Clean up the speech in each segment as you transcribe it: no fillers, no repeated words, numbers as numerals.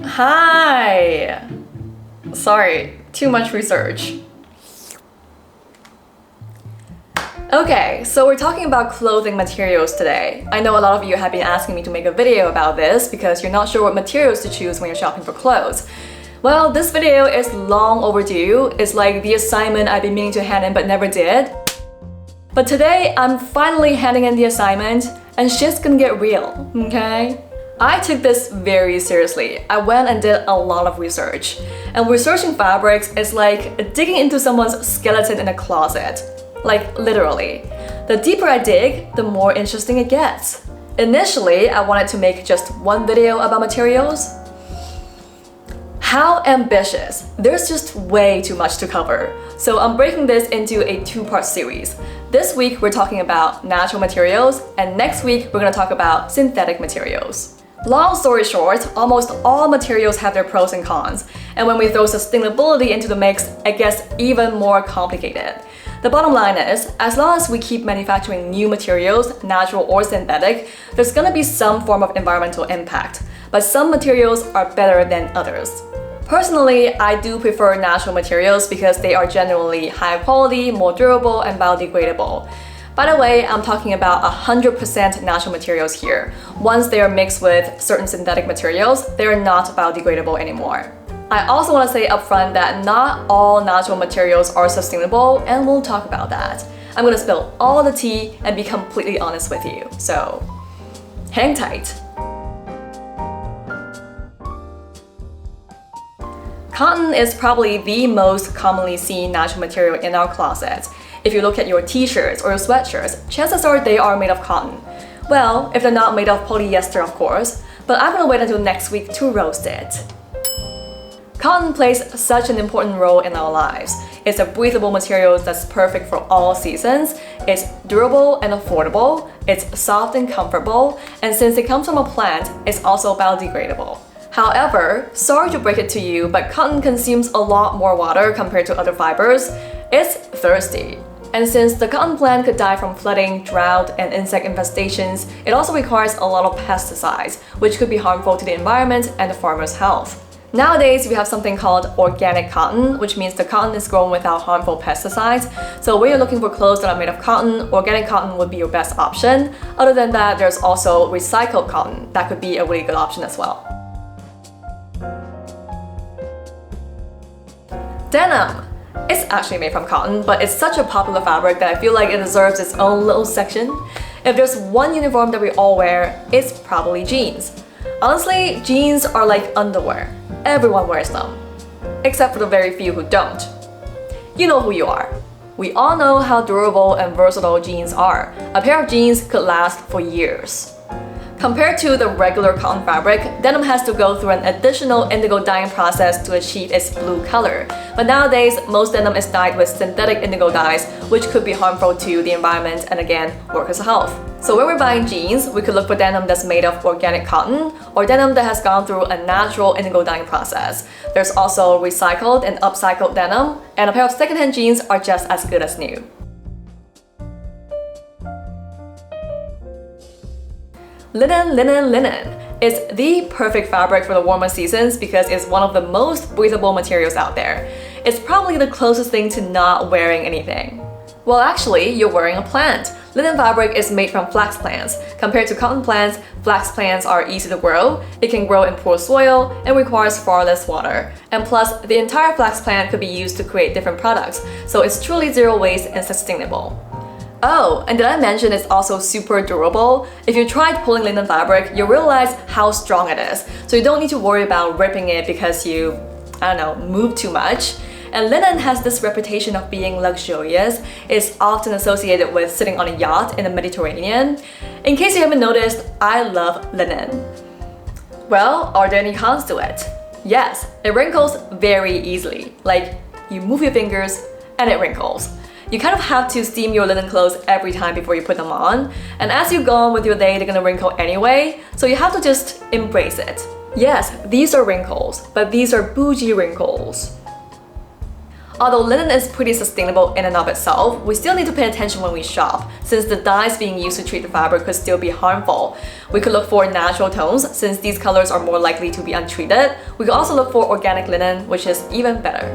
Hi! Sorry, too much research. Okay, so we're talking about clothing materials today. I know a lot of you have been asking me to make a video about this because you're not sure what materials to choose when you're shopping for clothes. Well, this video is long overdue. It's like the assignment I've been meaning to hand in but never did. But today, I'm finally handing in the assignment and shit's gonna get real, okay? I took this very seriously. I went and did a lot of research. And researching fabrics is like digging into someone's skeleton in a closet. Like, literally. The deeper I dig, the more interesting it gets. Initially, I wanted to make just one video about materials. How ambitious! There's just way too much to cover. So I'm breaking this into a two-part series. This week, we're talking about natural materials, and next week, we're gonna talk about synthetic materials. Long story short, almost all materials have their pros and cons, and when we throw sustainability into the mix, it gets even more complicated. The bottom line is, as long as we keep manufacturing new materials, natural or synthetic, there's gonna be some form of environmental impact, but some materials are better than others. Personally, I do prefer natural materials because they are generally higher quality, more durable, and biodegradable. By the way, I'm talking about 100% natural materials here. Once they are mixed with certain synthetic materials, they are not biodegradable anymore. I also want to say upfront that not all natural materials are sustainable, and we'll talk about that. I'm gonna spill all the tea and be completely honest with you, so hang tight. Cotton is probably the most commonly seen natural material in our closets. If you look at your t-shirts or your sweatshirts, chances are they are made of cotton. Well, if they're not made of polyester, of course, but I'm gonna wait until next week to roast it. Cotton plays such an important role in our lives. It's a breathable material that's perfect for all seasons. It's durable and affordable. It's soft and comfortable. And since it comes from a plant, it's also biodegradable. However, sorry to break it to you, but cotton consumes a lot more water compared to other fibers. It's thirsty. And since the cotton plant could die from flooding, drought, and insect infestations, it also requires a lot of pesticides, which could be harmful to the environment and the farmer's health. Nowadays, we have something called organic cotton, which means the cotton is grown without harmful pesticides. So when you're looking for clothes that are made of cotton, organic cotton would be your best option. Other than that, there's also recycled cotton. That could be a really good option as well. Denim. It's actually made from cotton, but it's such a popular fabric that I feel like it deserves its own little section. If there's one uniform that we all wear, it's probably jeans. Honestly, jeans are like underwear. Everyone wears them, except for the very few who don't. You know who you are. We all know how durable and versatile jeans are. A pair of jeans could last for years. Compared to the regular cotton fabric, denim has to go through an additional indigo dyeing process to achieve its blue color. But nowadays, most denim is dyed with synthetic indigo dyes, which could be harmful to the environment and again, workers' health. So when we're buying jeans, we could look for denim that's made of organic cotton or denim that has gone through a natural indigo dyeing process. There's also recycled and upcycled denim, and a pair of secondhand jeans are just as good as new. Linen, linen, linen. It's the perfect fabric for the warmer seasons because it's one of the most breathable materials out there. It's probably the closest thing to not wearing anything. Well, actually, you're wearing a plant. Linen fabric is made from flax plants. Compared to cotton plants, flax plants are easy to grow, it can grow in poor soil, and requires far less water. And plus, the entire flax plant could be used to create different products, so it's truly zero waste and sustainable. Oh, and did I mention it's also super durable? If you tried pulling linen fabric, you'll realize how strong it is. So you don't need to worry about ripping it because you, move too much. And linen has this reputation of being luxurious. It's often associated with sitting on a yacht in the Mediterranean. In case you haven't noticed, I love linen. Well, are there any cons to it? Yes, it wrinkles very easily. Like, you move your fingers and it wrinkles. You kind of have to steam your linen clothes every time before you put them on, and as you go on with your day, they're gonna wrinkle anyway, so you have to just embrace it. Yes, these are wrinkles, but these are bougie wrinkles. Although linen is pretty sustainable in and of itself, we still need to pay attention when we shop, since the dyes being used to treat the fabric could still be harmful. We could look for natural tones, since these colors are more likely to be untreated. We could also look for organic linen, which is even better.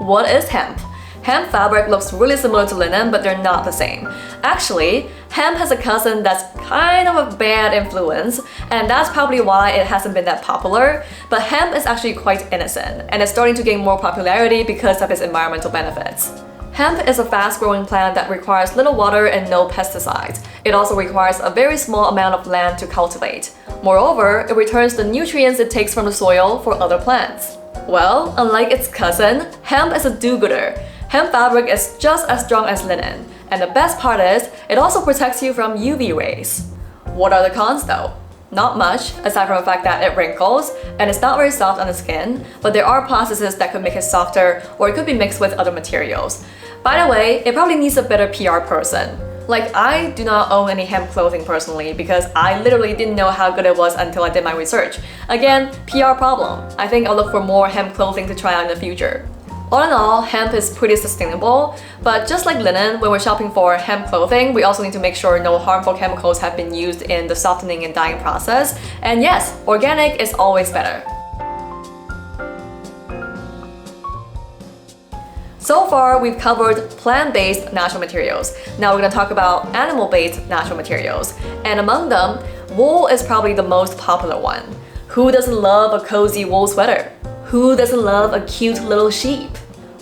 What is hemp? Hemp fabric looks really similar to linen, but they're not the same. Actually, hemp has a cousin that's kind of a bad influence, and that's probably why it hasn't been that popular. But hemp is actually quite innocent, and it's starting to gain more popularity because of its environmental benefits. Hemp is a fast-growing plant that requires little water and no pesticides. It also requires a very small amount of land to cultivate. Moreover, it returns the nutrients it takes from the soil for other plants. Well, unlike its cousin, hemp is a do-gooder. Hemp fabric is just as strong as linen, and the best part is, it also protects you from UV rays. What are the cons though? Not much, aside from the fact that it wrinkles, and it's not very soft on the skin, but there are processes that could make it softer, or it could be mixed with other materials. By the way, it probably needs a better PR person. Like, I do not own any hemp clothing personally because I literally didn't know how good it was until I did my research. Again, PR problem. I think I'll look for more hemp clothing to try out in the future. All in all, hemp is pretty sustainable, but just like linen, when we're shopping for hemp clothing, we also need to make sure no harmful chemicals have been used in the softening and dyeing process. And yes, organic is always better. So far, we've covered plant-based natural materials. Now we're going to talk about animal-based natural materials. And among them, wool is probably the most popular one. Who doesn't love a cozy wool sweater? Who doesn't love a cute little sheep?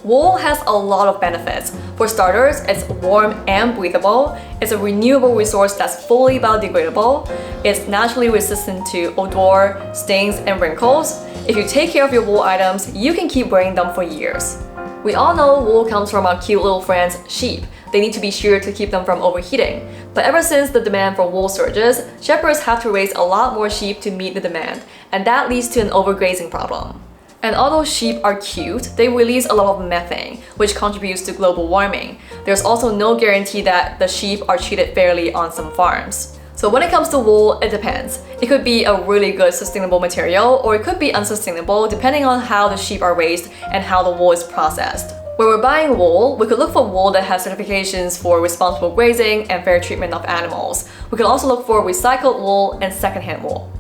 Wool has a lot of benefits. For starters, it's warm and breathable. It's a renewable resource that's fully biodegradable. It's naturally resistant to odor, stains, and wrinkles. If you take care of your wool items, you can keep wearing them for years. We all know wool comes from our cute little friends, sheep. They need to be sure to keep them from overheating. But ever since the demand for wool surges, shepherds have to raise a lot more sheep to meet the demand, and that leads to an overgrazing problem. And although sheep are cute, they release a lot of methane, which contributes to global warming. There's also no guarantee that the sheep are treated fairly on some farms. So when it comes to wool, it depends. It could be a really good sustainable material, or it could be unsustainable depending on how the sheep are raised and how the wool is processed. When we're buying wool, we could look for wool that has certifications for responsible grazing and fair treatment of animals. We can also look for recycled wool and secondhand wool.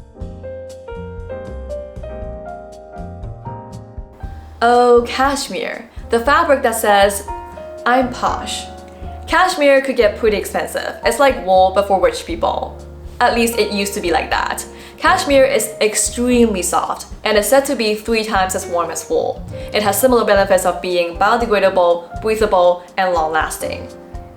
Oh, cashmere, the fabric that says, "I'm posh." Cashmere could get pretty expensive. It's like wool but for rich people. At least it used to be like that. Cashmere is extremely soft and is said to be 3 times as warm as wool. It has similar benefits of being biodegradable, breathable, and long-lasting.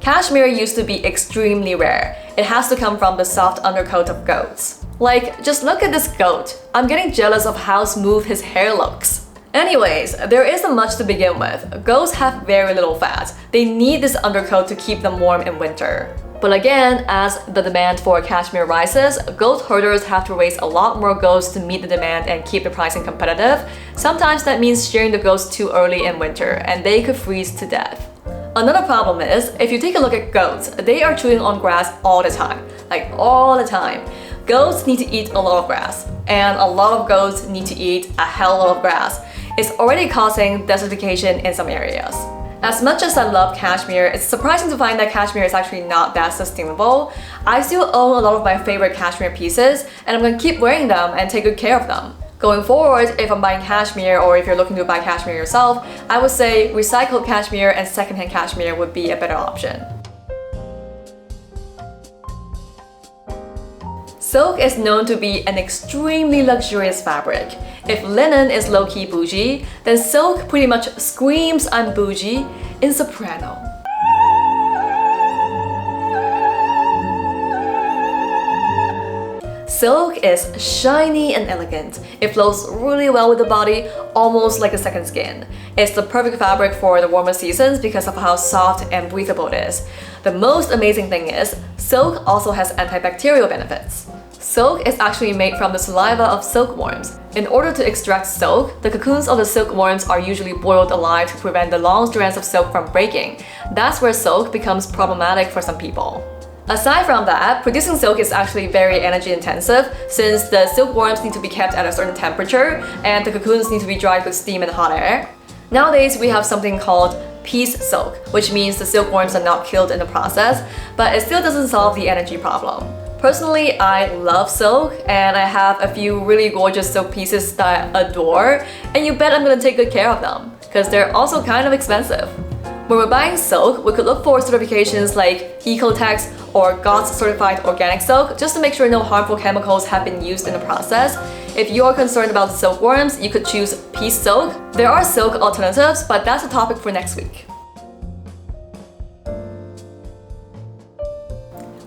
Cashmere used to be extremely rare. It has to come from the soft undercoat of goats. Like, just look at this goat. I'm getting jealous of how smooth his hair looks. Anyways, there isn't much to begin with. Goats have very little fat. They need this undercoat to keep them warm in winter. But again, as the demand for cashmere rises, goat herders have to raise a lot more goats to meet the demand and keep the pricing competitive. Sometimes that means shearing the goats too early in winter, and they could freeze to death. Another problem is, if you take a look at goats, they are chewing on grass all the time. Like, all the time. Goats need to eat a lot of grass, and a lot of goats need to eat a hell of grass. It's already causing desertification in some areas. As much as I love cashmere, it's surprising to find that cashmere is actually not that sustainable. I still own a lot of my favorite cashmere pieces, and I'm gonna keep wearing them and take good care of them. Going forward, if I'm buying cashmere or if you're looking to buy cashmere yourself, I would say recycled cashmere and secondhand cashmere would be a better option. Silk is known to be an extremely luxurious fabric. If linen is low-key bougie, then silk pretty much screams I'm bougie in soprano. Silk is shiny and elegant. It flows really well with the body, almost like a second skin. It's the perfect fabric for the warmer seasons because of how soft and breathable it is. The most amazing thing is, silk also has antibacterial benefits. Silk is actually made from the saliva of silkworms. In order to extract silk, the cocoons of the silkworms are usually boiled alive to prevent the long strands of silk from breaking. That's where silk becomes problematic for some people. Aside from that, producing silk is actually very energy intensive since the silkworms need to be kept at a certain temperature and the cocoons need to be dried with steam and hot air. Nowadays, we have something called peace silk, which means the silkworms are not killed in the process, but it still doesn't solve the energy problem. Personally, I love silk and I have a few really gorgeous silk pieces that I adore, and you bet I'm gonna take good care of them because they're also kind of expensive. When we're buying silk, we could look for certifications like Ecotex or GOTS certified organic silk just to make sure no harmful chemicals have been used in the process. If you're concerned about silkworms, you could choose peace silk. There are silk alternatives, but that's a topic for next week.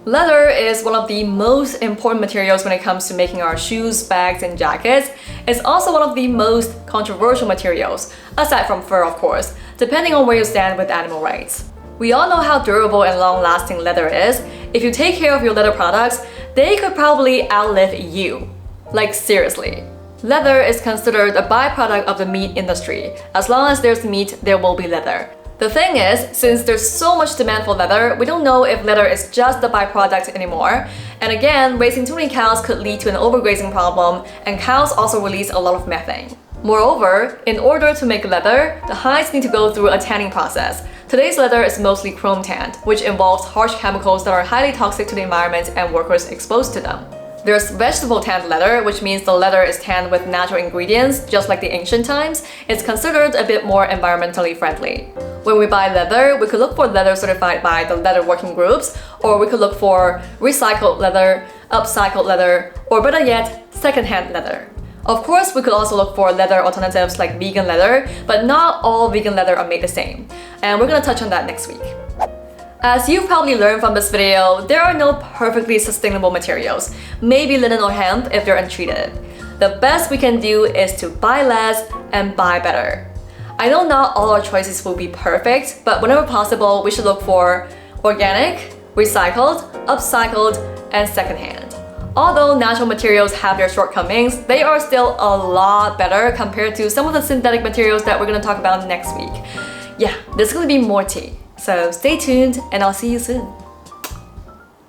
Leather is one of the most important materials when it comes to making our shoes, bags, and jackets. It's also one of the most controversial materials, aside from fur of course, depending on where you stand with animal rights. We all know how durable and long-lasting leather is. If you take care of your leather products, they could probably outlive you. Like seriously. Leather is considered a byproduct of the meat industry. As long as there's meat, there will be leather. The thing is, since there's so much demand for leather, we don't know if leather is just the byproduct anymore. And again, raising too many cows could lead to an overgrazing problem, and cows also release a lot of methane. Moreover, in order to make leather, the hides need to go through a tanning process. Today's leather is mostly chrome tanned, which involves harsh chemicals that are highly toxic to the environment and workers exposed to them. There's vegetable tanned leather, which means the leather is tanned with natural ingredients, just like the ancient times. It's considered a bit more environmentally friendly. When we buy leather, we could look for leather certified by the leather working groups, or we could look for recycled leather, upcycled leather, or better yet, secondhand leather. Of course, we could also look for leather alternatives like vegan leather, but not all vegan leather are made the same. And we're gonna touch on that next week. As you've probably learned from this video, there are no perfectly sustainable materials, maybe linen or hemp if they're untreated. The best we can do is to buy less and buy better. I know not all our choices will be perfect, but whenever possible, we should look for organic, recycled, upcycled, and secondhand. Although natural materials have their shortcomings, they are still a lot better compared to some of the synthetic materials that we're gonna talk about next week. Yeah, there's gonna be more tea. So stay tuned and I'll see you soon.